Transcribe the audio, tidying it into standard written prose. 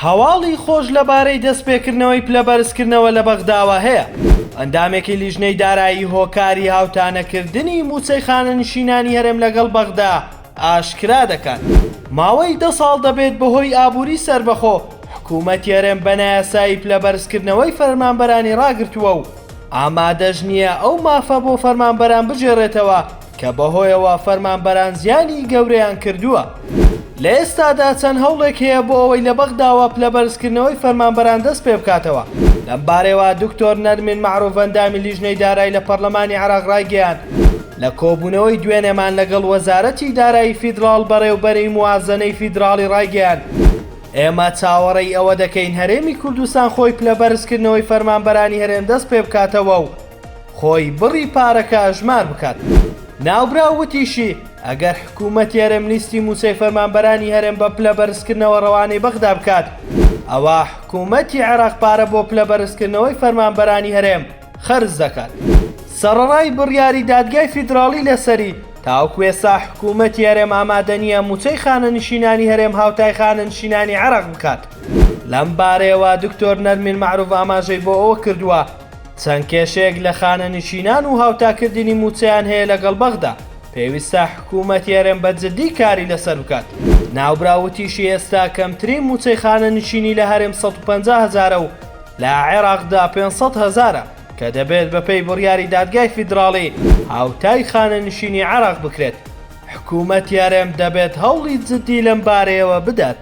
هەواڵی خۆش لەبارەی دەستپێکردنەوەی پلەبەرزکردنەوە لە بەغداوە هەیە. ئەندامێکی لیژنەی دارایی هۆکاری هاوتانەکردنی موچەی خانەنشینانی هەرێم لەگەڵ بەغدا ئاشکرا دەکات. ماوەی 10 ساڵ دەبێت بەهۆی ئابووری سەربەخۆ حکوومەتی هەرێم بە نایاسایی پلەبەرزکردنەوەی فەرمانبەرانی ڕاگرتووە و ئامادەش نییە ئەو مافە بۆ فەرمانبەران بژێڕێتەوە کە بەهۆیەوە فەرمانبەران زیانی گەورەیان کردووە. لە ئێستادا چەند هەوڵێک هەیە بۆ ئەوەی لە بەغداوە پلەبەرزکردنەوەی فەرمانبەران دەست پێ بکاتەوە. لەم بارەوە دکتۆر نەرمین معروف ئەندامی لیژنەی دارایی لە پەرلەمانی عێراق ڕایگەیاند لە کۆبوونەوەی دوێنێمان لەگەڵ وەزارەتی دارایی فیدراڵ بەڕێوەبەری موازنەی فیدراڵی ڕایگەیاند ئێمە چاوەڕێی ئەوە دەکەین هەرێمی کوردستان خۆی پلەبەرزکردنەوەی فەرمانبەرانی هەرێم دەست پێ بکاتەوە و خۆی بڕی پارەکە ژمار بکات. ناوبرا وتیشی ئەگەر حکوومەتی هەرێم لیستی موچەی فەرمانبەرانی هەرێم بە پلەبەرزکردنەوە ڕەوانەی بەغدا بکات، ئەوە حکوومەتی عێراق پارە بۆ پلەبەرزکردنەوەی فەرمانبەرانی هەرێم خەرج دەکات. سەرەڕای بڕیاری دادگای فیدراڵی لەسەری تاوەکو ئێستا حکوومەتی هەرێم ئامادە نییە موچەی خانەنشینانی هەرێم هاوتای خانەنشینانی عێراق بکات. لەم بارەیەوە دکتۆر نەرمین معروف ئاماژەی بۆ ئەوە کردووە چەند کێشەیەک لە خانەنشینان و هاوتاکردنی موچەیان هەیە لەگەڵ بەغدا پێویستە حکوومەتی هەرێم بە جددی کاری لەسەر بکات. ناوبراوتیشی ئێستا کەمترین موچەی خانەنشینی لە هەرێم 150,000 و لە عێراقدا 500,000 کە دەبێت بەپێی بڕیاری دادگای فیدراڵی هاوتای خانەنشینی عێراق بکرێت. حکوومەتی هەرێم دەبێت هەوڵی جددی لەم بارەیەوە بدات.